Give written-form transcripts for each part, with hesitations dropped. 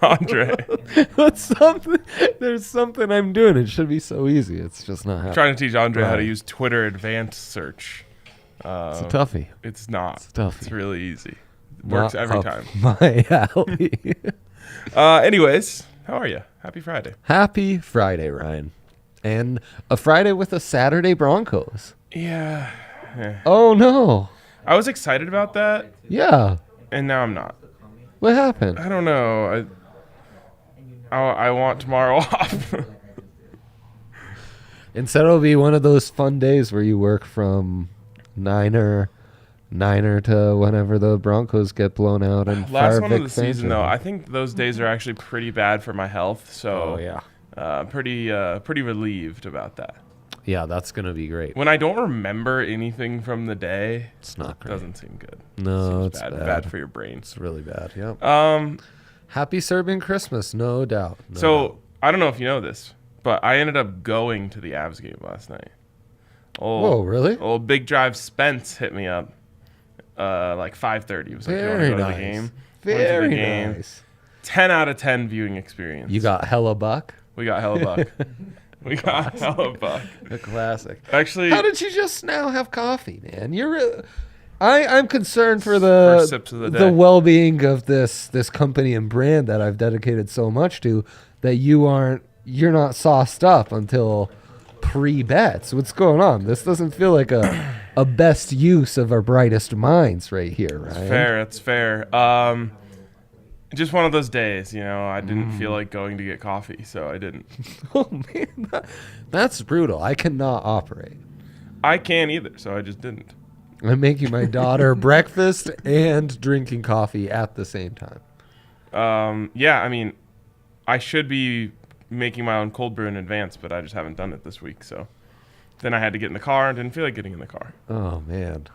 Andre. There's something I'm doing. It should be so easy. It's just not happening. Trying to teach Andre how to Right. use Twitter advanced search. It's a toughie. It's not. It's a toughie. It's really easy. It works every time. My alley. Anyways, how are you? Happy Friday. Happy Friday, Ryan. And a Friday with a Saturday Broncos. Yeah. Oh, no. I was excited about that, Yeah. and now I'm not. What happened? I don't know. I want tomorrow off. Instead, it'll be one of those fun days where you work from niner to whenever the Broncos get blown out and Last fire one Vic of the season, Fangio. though, I think those days are actually pretty bad for my health. So, Oh, yeah. pretty relieved about that. Yeah, that's going to be great. When I don't remember anything from the day, It's not it great. doesn't seem good. No, Seems it's bad. bad for your brain. It's really bad, yep. Um, Happy Serbian Christmas, no doubt. No doubt. so I don't know if you know this, but I ended up going to the Avs game last night. Whoa, really? Old Big Drive Spence hit me up, like 5:30. He was like, "You want to Very go to the nice. game?" Went to the Very game. nice. 10 out of 10 viewing experience. You got hella buck? We got hella buck. We got hella buck. A classic. Actually, How did you just now have coffee, man? I'm concerned for First sips of the day. well-being of this company and brand that I've dedicated so much to, that you're not sauced up until pre-bets. What's going on? This doesn't feel like a best use of our brightest minds right here, right? It's fair. Just one of those days, I didn't feel like going to get coffee, so I didn't. Oh man, that's brutal. I cannot operate. I can't either, so I just didn't. I'm making my daughter breakfast and drinking coffee at the same time. Yeah, I mean, I should be making my own cold brew in advance, but I just haven't done it this week, so. Then I had to get in the car and didn't feel like getting in the car. Oh man,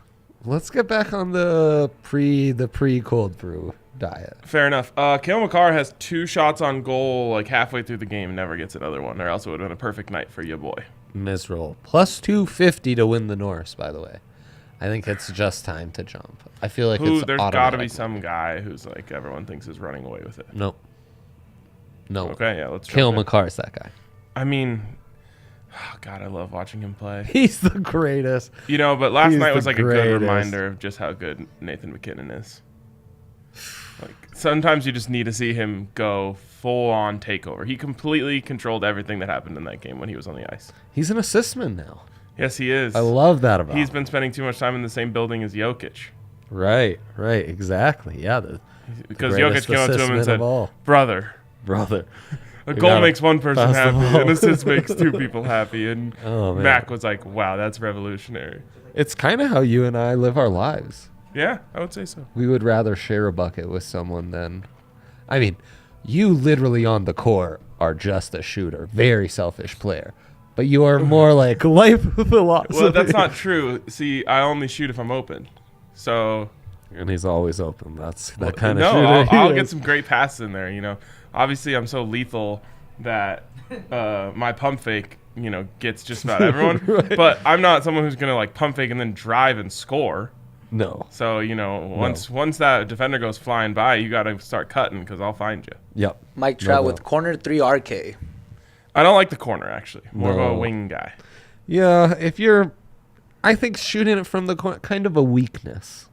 let's get back on the pre-cold brew diet. Fair enough. Cale Makar has 2 shots on goal like halfway through the game, never gets another one, or else it would have been a perfect night for you, boy. Misroll. Plus 250 to win the Norse, by the way. I think it's just time to jump. I feel like it's There's got to automatic. be some guy who's like everyone thinks is running away with it. No. Okay, yeah, let's Cale jump in. Makar's that guy. I mean, oh God, I love watching him play. He's the greatest. But last He's night the was like a greatest. good reminder of just how good Nathan McKinnon is. Like sometimes you just need to see him go full on takeover. He completely controlled everything that happened in that game when he was on the ice. He's an assistman now. Yes, he is. I love that about He's him. been spending too much time in the same building as Jokic. Right, exactly. Yeah, Because greatest Jokic came up to him and assistman said, of all. brother, a a goal makes one person pass the happy, ball." an assist makes 2 people happy. And Oh, man. Mac was like, wow, that's revolutionary. It's kind of how you and I live our lives. Yeah, I would say so. We would rather share a bucket with someone than... I mean, you literally on the court are just a shooter. Very selfish player. But you are more like life philosophy. Well, that's not true. See, I only shoot if I'm open. So... And he's always open. That's that Well, kind of no, shooter. I'll he get is. some great passes in there. Obviously, I'm so lethal that my pump fake, gets just about everyone. Right. But I'm not someone who's gonna like pump fake and then drive and score. No. So once that defender goes flying by, you got to start cutting because I'll find you. Yep. Mike Trout No with doubt. corner 3 RK. I don't like the corner actually. More of No. a wing guy. Yeah, I think shooting it from the corner, kind of a weakness.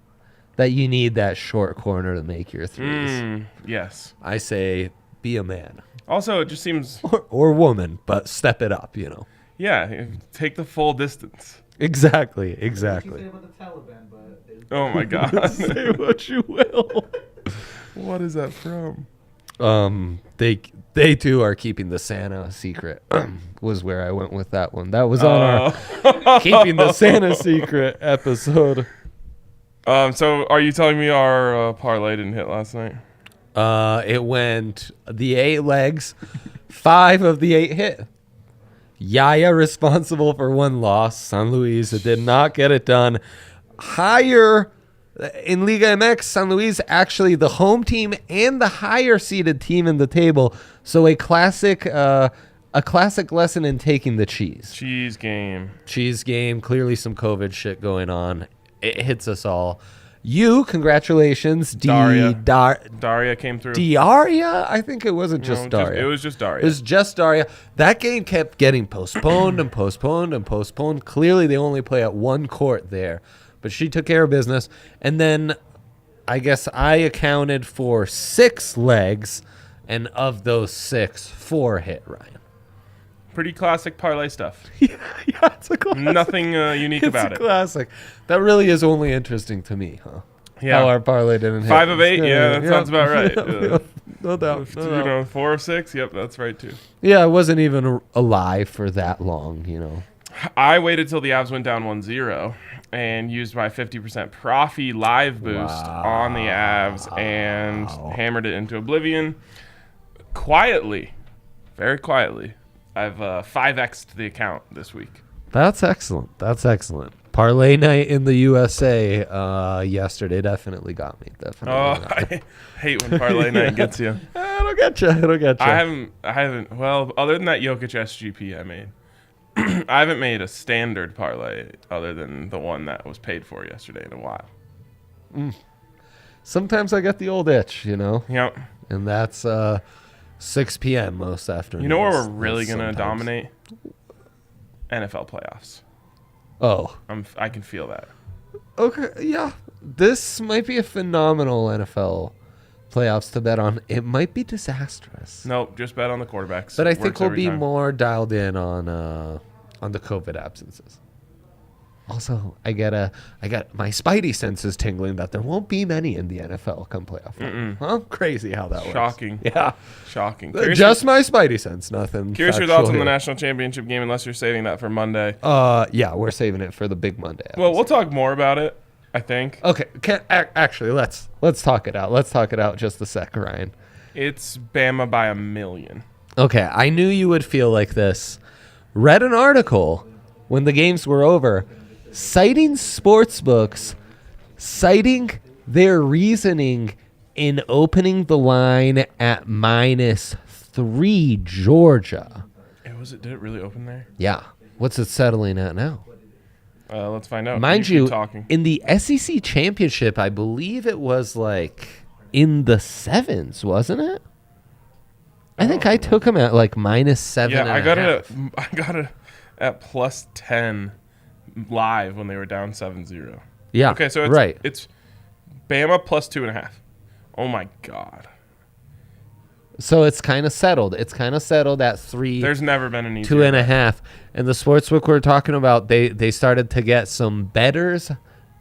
That you need that short corner to make your threes. Yes. I say be a man. Also, it just seems Or woman, but step it up, take the full distance. Exactly. Oh my God. Say what you will. What is that from? They too are keeping the Santa secret. Was where I went with that one. That was on our keeping the Santa secret episode. So are you telling me our parlay didn't hit last night? It went the 8 legs, 5 of the 8 hit. Yaya responsible for 1 loss. San Luis did not get it done. Higher in Liga MX, San Luis actually the home team and the higher seeded team in the table. So a classic lesson in taking the cheese. Cheese game. Cheese game. Clearly some COVID shit going on. It hits us all. Congratulations. Daria came through. Daria? I think it wasn't just Daria. It was just Daria. It was just Daria. That game kept getting postponed and postponed and postponed. Clearly, they only play at one court there. But she took care of business. And then I guess I accounted for 6 legs. And of those 6, 4 hit, Ryan. Pretty classic parlay stuff. Yeah, it's a classic. Nothing unique about it. It's a classic. That really is only interesting to me, huh? Yeah. How our parlay didn't hit. 5 of 8? Yeah, that sounds about right. No doubt. 4 of 6? Yep, that's right, too. Yeah, I wasn't even alive for that long, I waited till the Avs went down 1-0 and used my 50% Profi live boost on the Avs and hammered it into oblivion. Quietly, very quietly, I've 5x'd the account this week. That's excellent. Parlay night in the USA yesterday definitely got me. I hate when parlay night gets you. It'll get you. I haven't. Well, other than that Jokic SGP I made, I haven't made a standard parlay other than the one that was paid for yesterday in a while. Sometimes I get the old itch, Yep. And that's 6 p.m. most afternoons. You know where we're really going to dominate? NFL playoffs. Oh. I can feel that. Okay, yeah. This might be a phenomenal NFL playoffs to bet on. It might be disastrous. Nope, just bet on the quarterbacks. But I think we'll be more dialed in on the COVID absences. Also, I got my spidey senses tingling that there won't be many in the NFL come playoff time. Huh? Crazy how that works. Shocking. Yeah. Shocking. Just my spidey sense, nothing. Curious your thoughts on the national championship game, unless you're saving that for Monday. Yeah, we're saving it for the big Monday episode. Well, we'll talk more about it, I think. Okay. Actually, let's talk it out. Let's talk it out just a sec, Ryan. It's Bama by 1 million. Okay, I knew you would feel like this. Read an article when the games were over, citing sportsbooks, citing their reasoning in opening the line at -3 Georgia. Did it really open there? Yeah. What's it settling at now? Let's find out. Mind you, in the SEC championship, I believe it was like in the 7s, wasn't it? I think I took them at like -7. Yeah, I got it at +10 live when they were down 7-0. Yeah. Okay, so it's Bama +2.5. Oh my God. So it's kind of settled. It's kind of settled at 3. There's never been an easier 2.5. And the sportsbook we're talking about, they started to get some bettors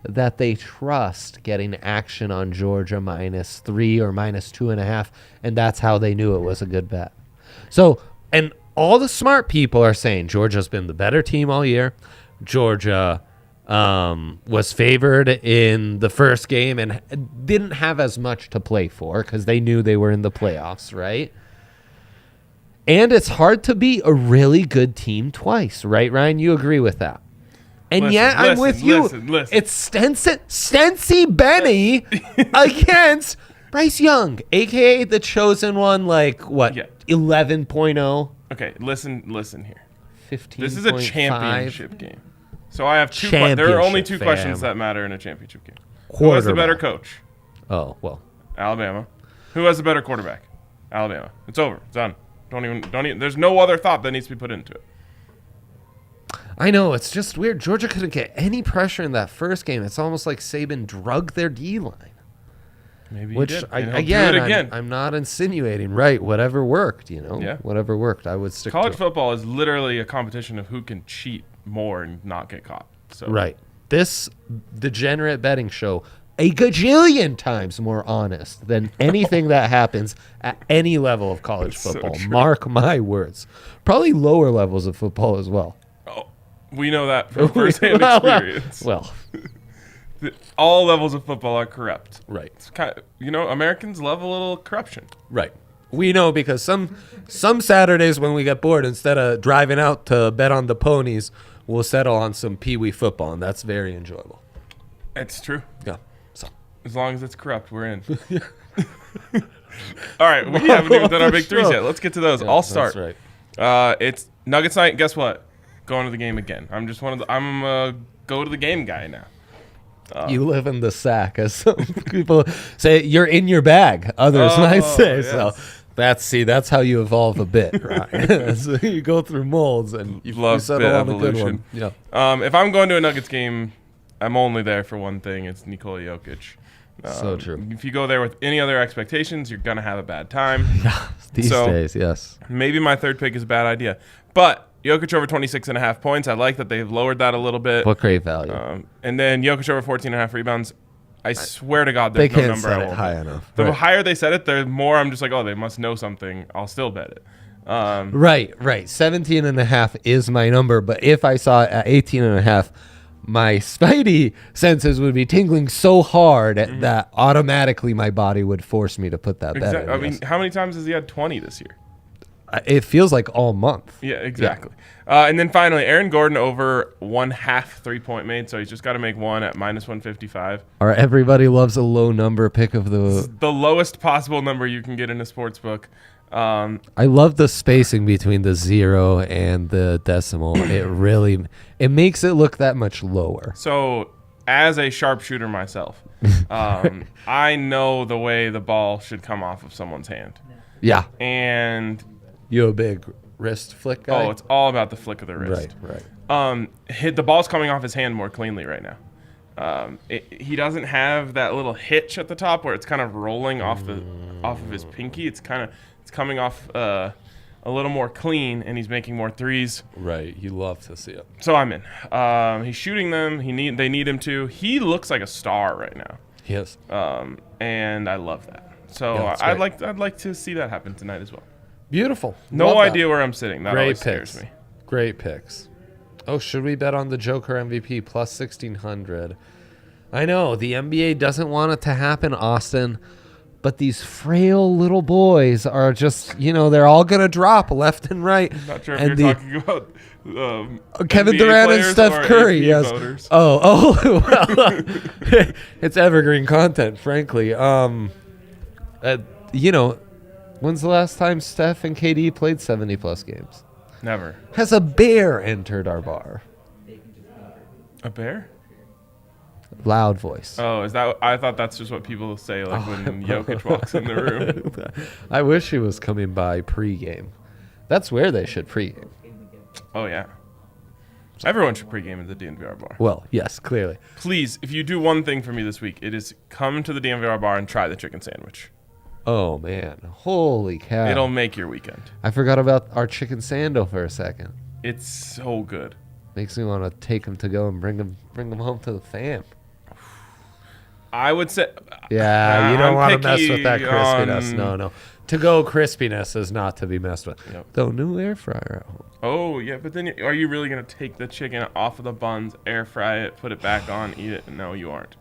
that they trust getting action on Georgia -3 or -2.5, and that's how they knew it was a good bet. So, and all the smart people are saying Georgia's been the better team all year. Georgia was favored in the first game and didn't have as much to play for because they knew they were in the playoffs, right? And it's hard to beat a really good team twice, right, Ryan? You agree with that? And I'm with you. Listen. It's Stency Benny against Bryce Young, a.k.a. the chosen one, 11.0? Okay, listen here. 15. This is a championship game. So I have two. There are only two questions that matter in a championship game. Who has the better coach? Oh, well. Alabama. Who has the better quarterback? Alabama. It's over. It's done. Don't even. There's no other thought that needs to be put into it. I know, it's just weird. Georgia couldn't get any pressure in that first game. It's almost like Saban drugged their D-line. Maybe which he did. Again, I'm not insinuating. Right, whatever worked, Yeah. Whatever worked, I would stick to. College football is literally a competition of who can cheat more and not get caught. So. Right. This degenerate betting show, a gajillion times more honest than anything that happens at any level of college football. So Mark my words. Probably lower levels of football as well. Oh, we know that from first-hand experience. Well, all levels of football are corrupt. Right. It's kind of, Americans love a little corruption. Right. We know because some Saturdays when we get bored, instead of driving out to bet on the ponies, we'll settle on some peewee football, and that's very enjoyable. It's true. Yeah. So as long as it's corrupt, we're in. All right, we haven't even done our big threes yet. Let's get to those. I'll start. That's right. It's Nuggets night. Guess what? Going to the game again. I'm a go to the game guy now. You live in the sack, as some people say. You're in your bag. Others might say so. That's how you evolve a bit, right? So you go through molds and you settle on a good one. Yeah. If I'm going to a Nuggets game, I'm only there for one thing. It's Nikola Jokic. So true. If you go there with any other expectations, you're gonna have a bad time. These days, yes. Maybe my third pick is a bad idea, but Jokic over 26.5 points. I like that they've lowered that a little bit. What great value. And then Jokic over 14.5 rebounds. I swear to God, there's they no can't number set I it won't high bet. enough. The higher they set it, the more I'm just like, oh, they must know something. I'll still bet it. Right. 17.5 is my number, but if I saw it at 18.5, my spidey senses would be tingling so hard that automatically my body would force me to put that bet in. I mean, how many times has he had 20 this year? It feels like all month. Yeah, exactly. Yeah. And then finally, Aaron Gordon over 1/2 3-point made, so he's just got to make one at -155. Or everybody loves a low number pick of the lowest possible number you can get in a sports book. I love the spacing between the 0 and the decimal. It makes it look that much lower. So, as a sharpshooter myself, I know the way the ball should come off of someone's hand. Yeah. And you a big wrist flick guy? Oh, it's all about the flick of the wrist. Right. The ball's coming off his hand more cleanly right now. He doesn't have that little hitch at the top where it's kind of rolling off of his pinky. It's coming off a little more clean, and he's making more threes. Right. You love to see it. So I'm in. He's shooting them. They need him to. He looks like a star right now. Yes. And I love that. So yeah, I'd like to see that happen tonight as well. Beautiful. No idea where I'm sitting. That always scares me. Great picks. Oh, should we bet on the Joker MVP plus 1,600? I know the NBA doesn't want it to happen, Austin, but these frail little boys are just, they're all going to drop left and right. I'm not sure if you're talking about Kevin NBA Durant and Steph Curry. AP Yes. Voters. Oh, well, it's evergreen content, frankly. When's the last time Steph and KD played 70-plus games? Never. Has a bear entered our bar? A bear? Loud voice. Oh, is that? I thought that's just what people say, like when Jokic walks in the room. I wish he was coming by pregame. That's where they should pregame. Oh yeah. Everyone should pregame at the DNVR bar. Well, yes, clearly. Please, if you do one thing for me this week, it is come to the DNVR bar and try the chicken sandwich. Oh, man. Holy cow. It'll make your weekend. I forgot about our chicken sando for a second. It's so good. Makes me want to take him to go and bring him home to the fam. I would say... Yeah, you don't want to mess with that crispiness. No. To-go crispiness is not to be messed with. Yep. Though, new air fryer at home. Oh, yeah, but then are you really going to take the chicken off of the buns, air fry it, put it back on, eat it? No, you aren't.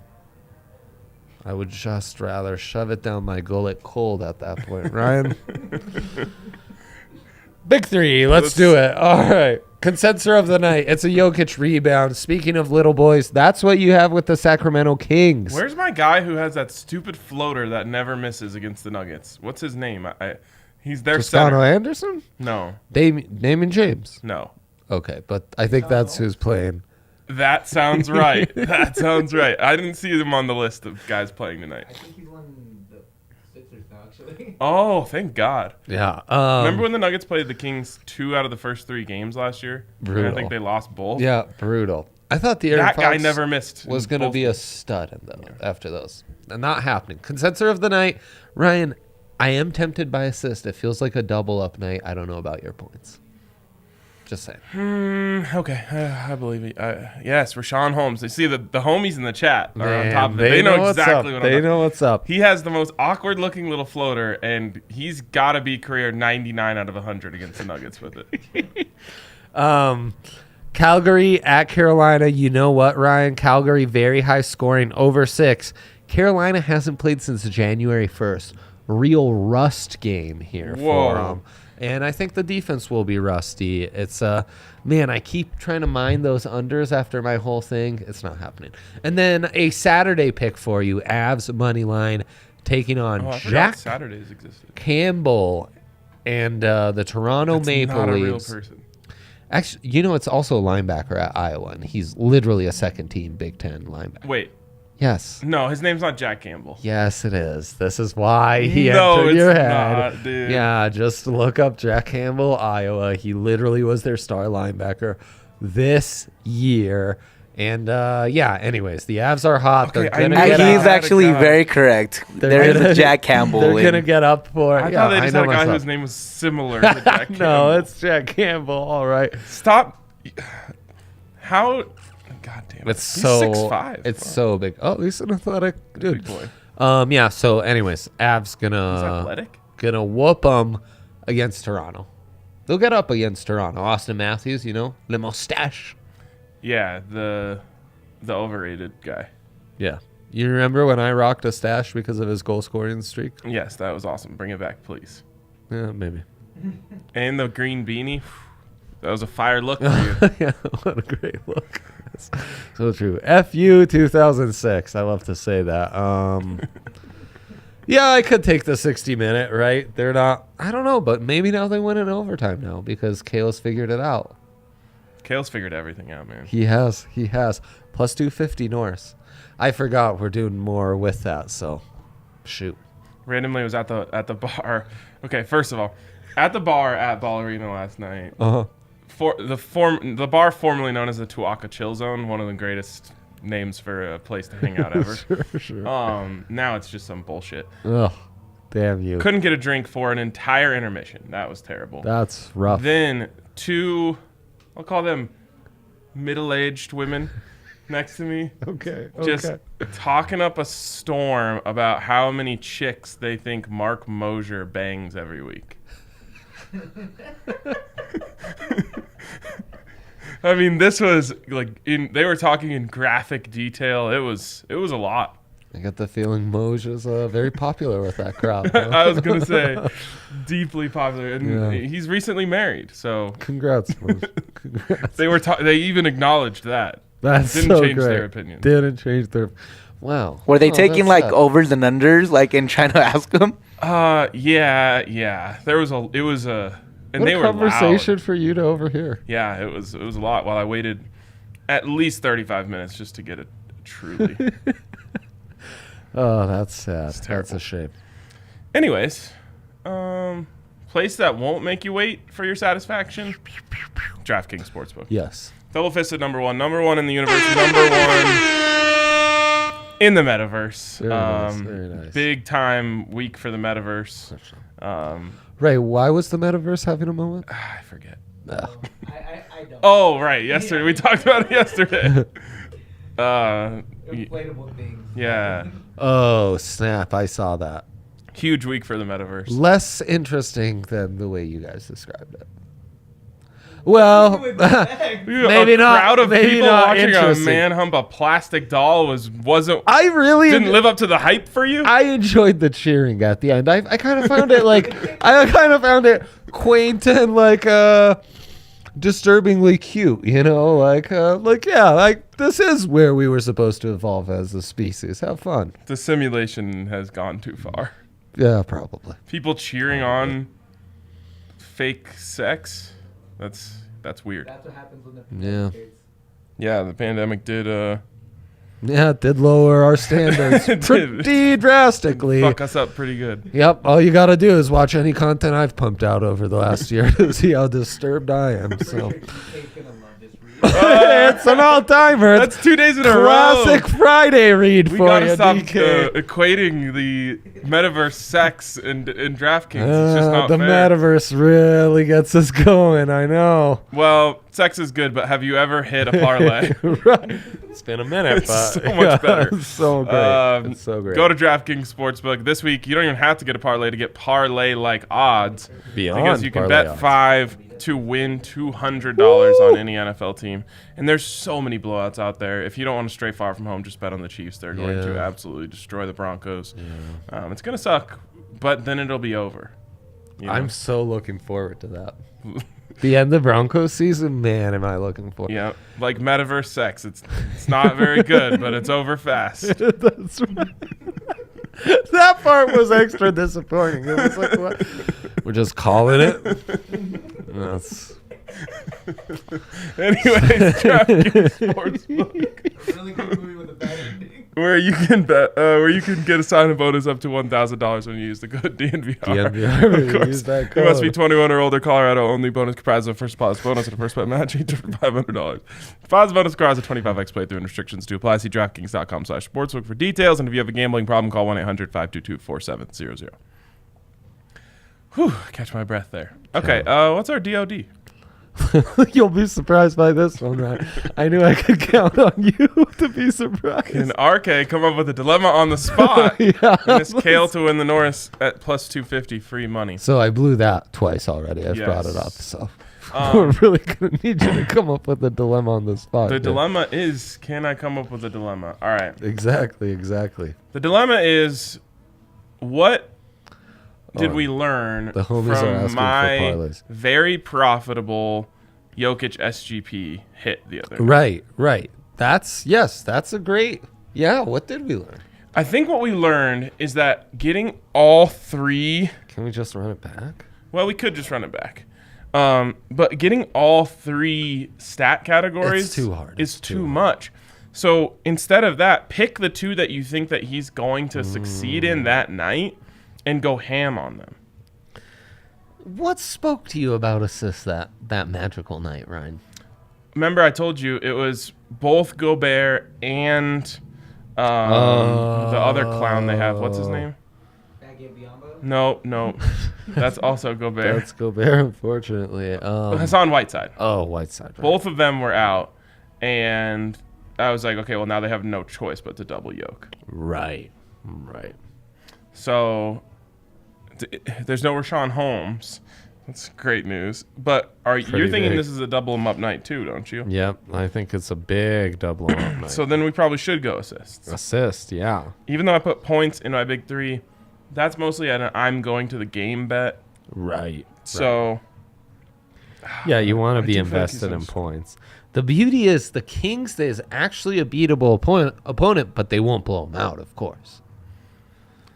I would just rather shove it down my gullet cold at that point, Ryan. Big three. Let's do it. All right. Consensus of the night. It's a Jokic rebound. Speaking of little boys, that's what you have with the Sacramento Kings. Where's my guy who has that stupid floater that never misses against the Nuggets? What's his name? He's their center. Anderson? No. Damon James? No. Okay, but I think that's who's playing. That sounds right. That sounds right. I didn't see him on the list of guys playing tonight. I think he's on the Sixers now, actually. Oh, thank God. Yeah. Remember when the Nuggets played the Kings 2 out of the first 3 games last year? Brutal. And I think they lost both. Yeah, brutal. I thought the Aaron that guy Fox never missed. was going to be a stud after those. Not happening. Consensus of the night. Ryan, I am tempted by assist. It feels like a double-up night. I don't know about your points. Just saying. Okay, I believe it. Yes, Rashawn Holmes. They see the homies in the chat are on Man, top of it. They know exactly what know what's up. He has the most awkward-looking little floater, and he's got to be career 99 out of 100 against the Nuggets with it. Calgary at Carolina. You know what, Ryan? Calgary, very high scoring, over 6. Carolina hasn't played since January 1st. Real rust game here for them. And I think the defense will be rusty. It's man, I keep trying to mine those unders after my whole thing. It's not happening. And then a Saturday pick for you, Avs money line taking on Jack Saturdays existed. Campbell and the Toronto Maple not Leafs. A real person. Actually, it's also a linebacker at Iowa, and he's literally a second-team Big Ten linebacker. Wait, Yes. No, his name's not Jack Campbell. Yes, it is. This is why he No, entered it's your head. not, dude. Yeah, just look up Jack Campbell, Iowa. He literally was their star linebacker this year. And anyways, the Avs are hot. Okay, They're gonna I get knew up. He's actually very correct. There is a Jack Campbell. They're in- gonna get up for it. I Yeah, thought they just I had know a guy myself. whose name was similar to Jack Campbell. No, it's Jack Campbell. All right. Stop. How? God damn it. It's He's so 6'5". It's Wow. so big. Oh, he's an athletic dude. Big boy. Yeah. So, anyways, Avs He's gonna athletic. whoop them against Toronto. They'll get up against Toronto. Austin Matthews, le mustache. Yeah, the overrated guy. Yeah. You remember when I rocked a stash because of his goal scoring streak? Yes, that was awesome. Bring it back, please. Yeah, maybe. And the green beanie. That was a fire look for you. Yeah, what a great look. That's so true. FU 2006. I love to say that. Yeah, I could take the 60-minute, right? They're not, I don't know, but maybe now they win in overtime now because Kale's figured it out. Kale's figured everything out, man. He has. Plus 250 Norse. I forgot we're doing more with that, so shoot. Randomly was at the bar. Okay, first of all, at the bar at Ballerina last night. Uh-huh. The bar formerly known as the Tuaca Chill Zone, one of the greatest names for a place to hang out ever. Sure. Now it's just some bullshit. Ugh, damn you. Couldn't get a drink for an entire intermission. That was terrible. That's rough. Then two, I'll call them middle-aged women next to me, Okay. just talking up a storm about how many chicks they think Mark Mosier bangs every week. I mean, this was like they were talking in graphic detail. It was a lot. I get the feeling Moj is very popular with that crowd. Huh? I was gonna say deeply popular, and Yeah. he's recently married. So Congrats, Moj. Congrats. they even acknowleded that. That's Didn't so change great. their opinion. Didn't change their. Wow. Were they Oh, taking that's like sad. overs and unders, like and trying to ask them? Yeah. There was a. It was a. And What they a were conversation loud. for you to overhear. Yeah, it was a lot. While I waited at least 35 minutes just to get it truly. Oh, that's sad. It's That's terrible. a shame. Anyways, place that won't make you wait for your satisfaction. DraftKings Sportsbook. Yes. Double fisted number one in the universe, number one in the metaverse. Very nice, very nice. Big time week for the metaverse. Ray, why was the metaverse having a moment? I forget. Ugh. I don't. Oh, right. Yesterday. We talked about it yesterday. Inflatable things. Yeah. Oh, snap. I saw that. Huge week for the metaverse. Less interesting than the way you guys described it. Well, maybe a not. crowd of Maybe people not watching a interesting. man hump a plastic doll wasn't I really didn't live up to the hype for you. I enjoyed the cheering at the end. I kind of found it I kind of found it quaint and disturbingly cute, this is where we were supposed to evolve as a species. Have fun. The simulation has gone too far. Yeah, probably. People cheering on fake sex. That's weird. That's what happens when the Yeah. kids. Yeah, the pandemic did Yeah, it did lower our standards It did. pretty drastically. fuck us up pretty good. Yep, all you got to do is watch any content I've pumped out over the last year to see how disturbed I am. So Kate's gonna love this read. it's an all-timer. It's That's 2 days in a row. classic Friday read We for gotta you, stop DK. equating the metaverse sex and DraftKings. It's just not the fair. metaverse really gets us going. I know. Well, sex is good, but have you ever hit a parlay? Right. It's been a minute, It's but so much better. It's so great. It's so great. Go to DraftKings Sportsbook this week. You don't even have to get a parlay to get parlay-like odds. Beyond because you can parlay bet odds. 5 to win $200 on any NFL team. And there's so many blowouts out there. If you don't want to stray far from home, just bet on the Chiefs. They're going to Yeah. absolutely destroy the Broncos. It's going to suck, but then it'll be over. You know? I'm so looking forward to that. The end of Broncos season, man, am I looking forward. Yeah, like metaverse sex. It's not very good, but it's over fast. That's right. That part was extra disappointing. It was like, what? We're just calling it. That's Anyways, DraftKings Sportsbook. Really good movie with a bad ending. where you can bet, where you can get a sign-up bonus up to $1,000 when you use the code DNVR. DNVR, Of course, use that you must be code. 21 or older. Colorado only. Bonus comprised of first deposit bonus and a first bet match each for $500. Deposit bonus requires a 25x playthrough and restrictions to apply. See DraftKings.com/sportsbook for details. And if you have a gambling problem, call 1-800-522-4700. Whew, catch my breath there. Okay, what's our DOD? You'll be surprised by this one, right? I knew I could count on you to be surprised. Can RK come up with a dilemma on the spot? Yeah. And it's Kale to win the Norris at plus 250 free money. So I blew that twice already. I've Yes. brought it up. So we're really going to need you to come up with a dilemma on the spot. The dude. dilemma is, can I come up with a dilemma? All right. Exactly. The dilemma is, what did we learn the homies are asking from for my parlays. very profitable Jokic SGP hit the other night? Right. That's a great. Yeah, what did we learn? I think what we learned is that getting all three, Can we just run it back? well, we could just run it back. But getting all three stat categories It's too hard. is It's too too much. So instead of that, pick the two that you think that he's going to succeed in that night and go ham on them. What spoke to you about assists that magical night, Ryan? Remember, I told you it was both Gobert and the other clown they have. What's his name? Baguette Biombo? No. That's also Gobert. Let's go Bear, unfortunately. Hassan Whiteside. Whiteside. Right. Both of them were out. And I was like, okay, well, now they have no choice but to double yoke. Right. So there's no Rashawn Holmes. That's great news. But you're thinking big. this is a double him up night too, don't you? Yep. I think it's a big double up night. So then we probably should go assists. Assist, yeah. Even though I put points in my big three, that's mostly an I'm going to the game bet. Right. So Yeah, you want I to be do feel like invested in he's points. The beauty is the Kings is actually a beatable opponent, but they won't blow them out, of course.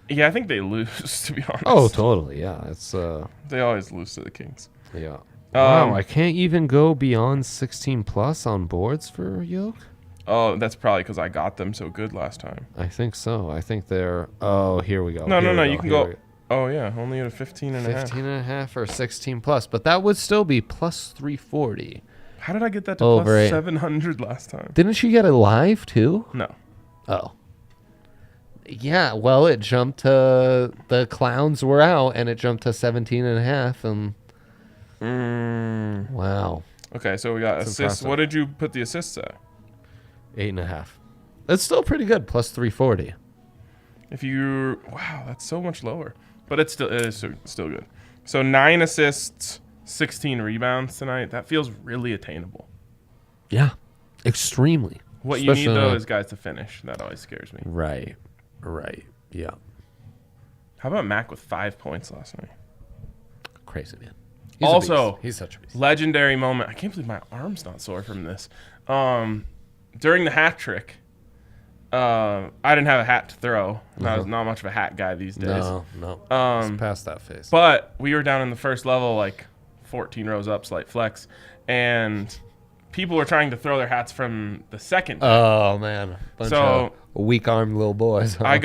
yeah, I think they lose, to be honest. Oh, totally. Yeah, it's They always lose to the Kings. yeah. Wow, I can't even go beyond 16 plus on boards for Yoke. Oh, that's probably because I got them so good last time. I think so. I think they're. Oh, here we go. No, Here we you can Here go. we Oh, yeah, only at a 15 and a half. 15 and a half or 16 plus, but that would still be plus 340. How did I get that to Over plus eight. 700 last time? Didn't you get it live too? No. Oh. Yeah, well, it jumped to the clowns were out and it jumped to 17 and a half and wow. Okay, so we got That's assists. impressive. What did you put the assists at? 8.5. That's still pretty good, plus 340. Wow, that's so much lower. But it is still good. So 9 assists, 16 rebounds tonight. That feels really attainable. Yeah. Extremely. What you need, Especially though, on a- is guys to finish. That always scares me. Right. Yeah. How about Mac with 5 points last night? Crazy, man. Also, beast. He's such a beast. Legendary moment. I can't believe my arm's not sore from this. During the hat trick, I didn't have a hat to throw. I was not much of a hat guy these days. No. It's past that phase. But we were down in the first level, like 14 rows up, slight flex, and people were trying to throw their hats from the second. Oh, man. Bunch So- of weak-armed little boys. Huh?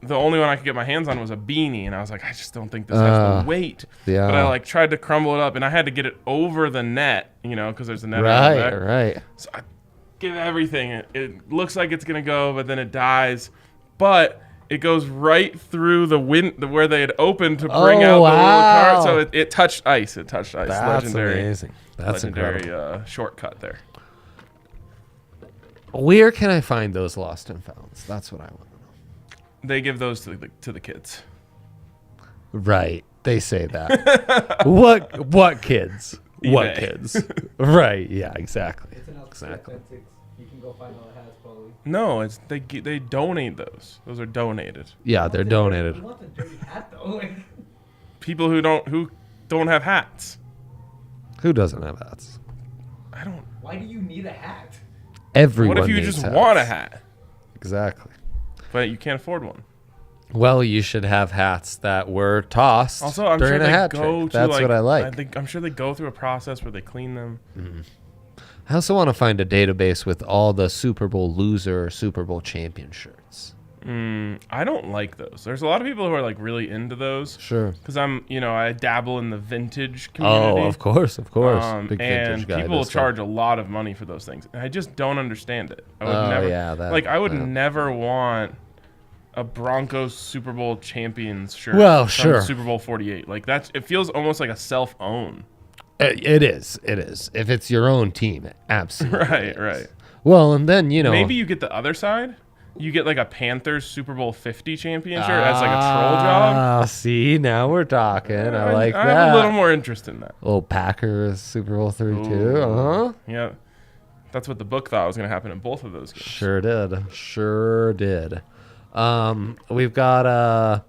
The only one I could get my hands on was a beanie, and I was like, I just don't think this has the weight. yeah. But I tried to crumble it up, and I had to get it over the net, because there's a net over there. Right. So I give everything. It looks like it's gonna go, but then it dies. But it goes right through the wind where they had opened to bring out the little cart. So it touched ice. It touched ice. That's Legendary. amazing. That's Legendary incredible. shortcut there. Where can I find those lost and founds? That's what I want to know. They give those to the kids. Right. They say that. What kids? What eBay. kids? Right. Yeah, exactly. It's an Exactly. authentic. You can go find all the hats, probably. No, they donate those. Those are donated. Yeah, they're You donated. want the dirty hat, though? Like, People who don't have hats. Who doesn't have hats? I don't. why do you need a hat? Everyone What if you needs just hats. want a hat, Exactly. but you can't afford one? Well, you should have hats that were tossed Also, I'm during sure a they hat go trick. to That's what I like. I'm sure they go through a process where they clean them. I also want to find a database with all the Super Bowl loser or Super Bowl champion shirts. I don't like those. There's a lot of people who are like really into those. Sure. Because I dabble in the vintage community. Oh, of course. Big And vintage guy. people this charge stuff. a lot of money for those things. And I just don't understand it. I would Oh, never, yeah, that- like, I would yeah. never want a Broncos Super Bowl champions shirt. Well, from sure. Super Bowl 48. Like, it feels almost like a self-own. It is. If it's your own team, absolutely. Right. Well, and then, Maybe you get the other side. You get like a Panthers Super Bowl 50 champion shirt as like a troll job. Ah, see, now we're talking. I like I that. have a little more interest in that. Oh, Packers Super Bowl 32. Ooh. Uh-huh. Yeah. That's what the book thought was going to happen in both of those games. Sure did. We've got a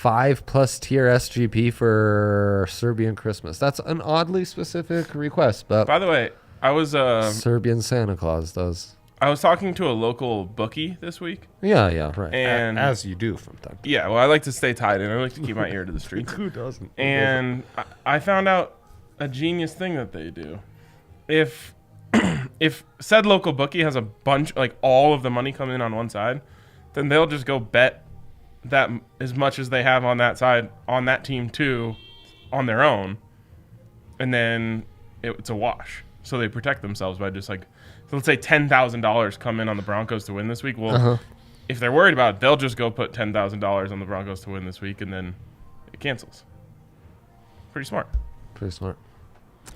5+ tier SGP for Serbian Christmas. That's an oddly specific request, but By the way, I was Serbian Santa Claus does. I was talking to a local bookie this week. Yeah, right. And- as you do from time to Yeah, well, I like to stay tied in. I like to keep my ear to the streets. Who doesn't? And I found out a genius thing that they do. If said local bookie has a bunch, like all of the money coming in on one side, then they'll just go bet that as much as they have on that side, on that team too, on their own. And then it's a wash. So they protect themselves by just like, so let's say $10,000 come in on the Broncos to win this week. Well, if they're worried about it, they'll just go put $10,000 on the Broncos to win this week, and then it cancels. Pretty smart.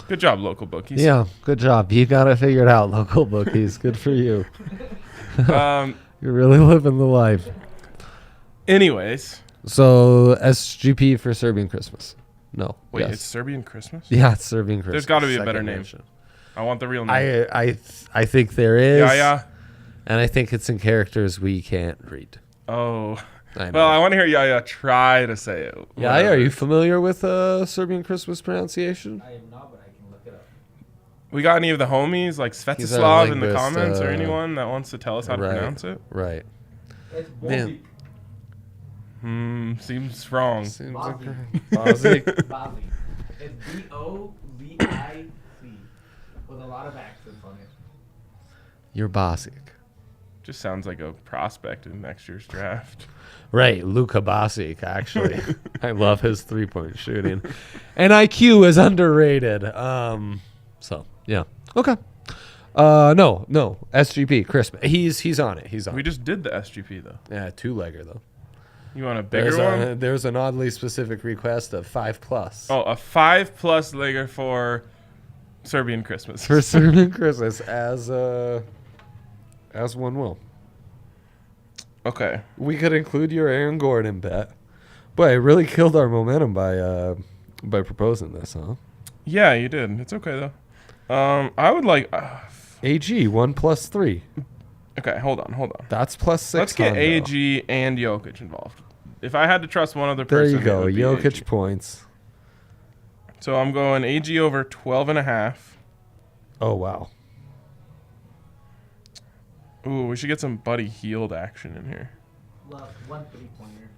Good job, local bookies. Yeah, good job. You got it figured out, local bookies. Good for you. You're really living the life. Anyways. So, SGP for Serbian Christmas. No. Wait, yes. it's Serbian Christmas? Yeah, it's Serbian Christmas. There's got to be a Second better name. version. I want the real name. I think there is. Yeah. And I think it's in characters we can't read. Oh. I know. Well, I want to hear Yaya try to say it. Yaya, are you familiar with Serbian Christmas pronunciation? I am not, but I can look it up. We got any of the homies, like He's our Svetislav in the linguist, comments or anyone that wants to tell us how to pronounce it? Right. It's Man. Bozik. Seems wrong. Seems Bosniak. Bosniak. Bozik. It's Bozic with a lot of accents on it. You're Bosniak. Just sounds like a prospect in next year's draft. Right, Luka Bosic, actually. I love his three-point shooting. And IQ is underrated. So, yeah. Okay. No. SGP, Christmas. He's on it. We just did the SGP, though. Yeah, two-legger, though. You want a bigger one? There's an oddly specific request of 5+. Oh, a 5+ legger for Serbian Christmas. For Serbian Christmas, as one will. Okay. We could include your Aaron Gordon bet. Boy, it really killed our momentum by proposing this, huh? Yeah, you did. It's okay, though. I would like... AG, 1+3. okay, hold on. That's +6. Let's get Hondo. AG and Jokic involved. If I had to trust one other There person... you go. it would be Jokic AG. points. So I'm going AG over 12.5. Oh, wow. Ooh, we should get some Buddy Hield action in here. Love one 3-pointer.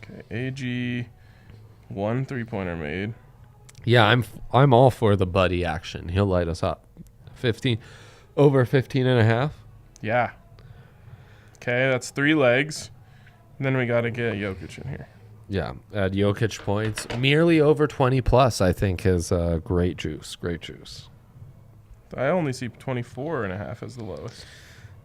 Okay, AG, 1 3-pointer made. Yeah, I'm all for the buddy action. He'll light us up. 15 over 15.5. Yeah. Okay, that's 3 legs. Then we got to get Jokic in here. Yeah, add Jokic points. Merely over 20+, I think, is great juice. Great juice. I only see 24.5 as the lowest.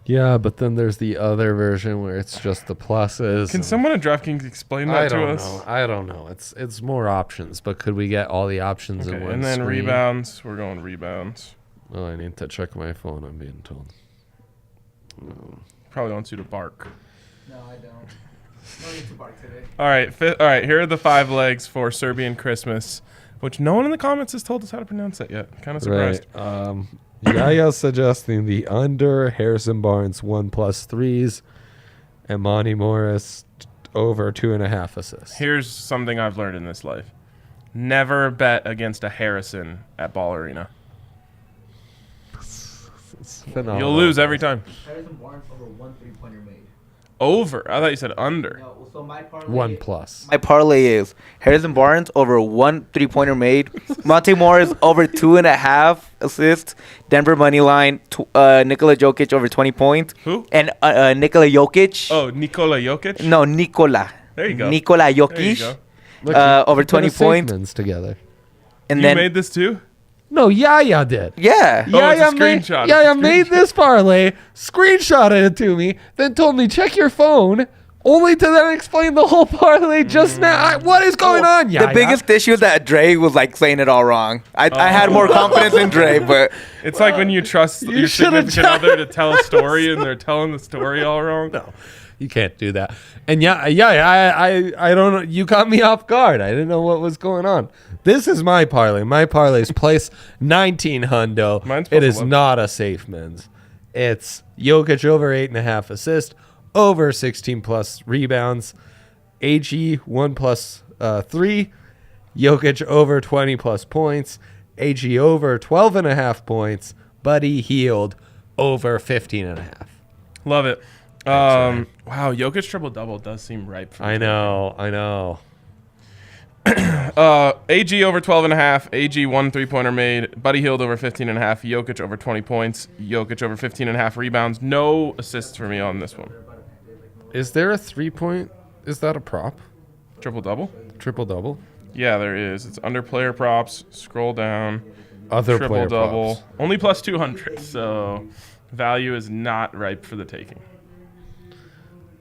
Yeah, but then there's the other version where it's just the pluses. Can someone at DraftKings explain that to us? I don't know. It's more options, but could we get all the options in Okay, one and then screen? rebounds. We're going rebounds. Oh, I need to check my phone, I'm being told. Probably wants you to bark. No, I don't. No need to bark today. All right, all right. Here are the 5 legs for Serbian Christmas, which no one in the comments has told us how to pronounce that yet. Kind of surprised. Right. Yaya's suggesting the under, Harrison Barnes 1+3s, and Monty Morris over 2.5 assists. Here's something I've learned in this life: never bet against a Harrison at Ball Arena. It's phenomenal. You'll lose every time. Harrison Barnes over one 3-pointer made. Over. I thought you said under. No, so my parlay. 1+. My parlay is Harrison Barnes over 1 3-pointer made. Monte Morris over 2.5 assists. Denver money line. Nikola Jokic over 20 points. Who? And Nikola Jokic. Oh, Nikola Jokic? No, Nikola. There you go. Nikola There you Jokic. go. Look, Over you put 20 a points. Safemans together. And You then made this too? No, Yaya did. yeah. Oh, it's a screenshot. It's a Yaya made screenshot. this parlay, screenshotted it to me, then told me check your phone, only to then explain the whole parlay just now. What is going on, Yaya? The biggest issue is that Dre was like saying it all wrong. I had more confidence in Dre, but It's like when you trust you your should've significant other to tell a story and they're telling the story all wrong. No, you can't do that. And I don't know. You caught me off guard. I didn't know what was going on. This is my parlay. My parlay's place 19 hundo. Mine's It plus is 11. not a safe men's. It's Jokic over 8.5 assists, over 16 plus rebounds, AG 1 plus 3, Jokic over 20 plus points, AG over 12.5 points, Buddy Hield over 15.5. Love it. Wow, Jokic triple-double does seem ripe for me. I know. AG over 12.5, AG 1 3-pointer made, Buddy Hield over 15.5, Jokic over 20 points, Jokic over 15.5 rebounds. No assists for me on this one. Is there a 3-point? Is that a prop? Triple-double? Triple-double? Yeah, there is. It's under player props. Scroll down. Other player Triple-double. props. Only plus 200, so value is not ripe for the taking.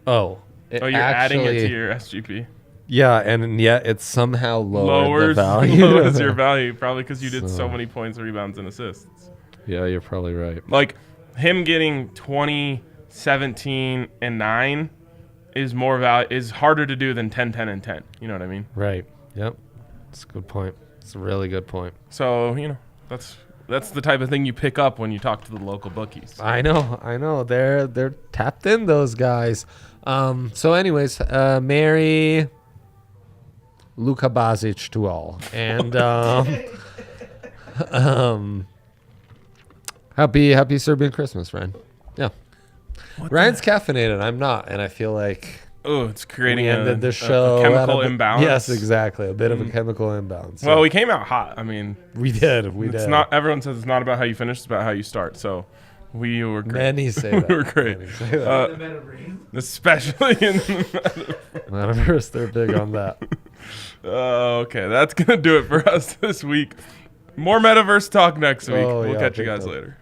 Oh. Oh, you're adding it to your SGP. Yeah, and yet it's somehow Lowers the value. your value, probably because you did so So- many points, rebounds, and assists. Yeah, you're probably right. Like, him getting 20, 17, and 9 is more is harder to do than 10, 10, and 10. You know what I mean? Right. Yep. That's a good point. It's a really good point. So, that's the type of thing you pick up when you talk to the local bookies. I know. They're tapped in, those guys. So anyways, Merry Luka Bazic to all. And happy Serbian Christmas, Ryan. Yeah. Ryan's caffeinated. I'm not, and I feel like Oh, it's creating we ended the show a at chemical bit- imbalance. Yes, exactly. A bit of a chemical imbalance. Well, So we came out hot. I mean, we did. it's not. Everyone says it's not about how you finish; it's about how you start. So, we were great. Many say that. We were great. Many say that. The metaverse. Especially in the Metaverse, they're big on that. okay, that's gonna do it for us this week. More metaverse talk next week. Oh, We'll yeah, catch you big guys time. later.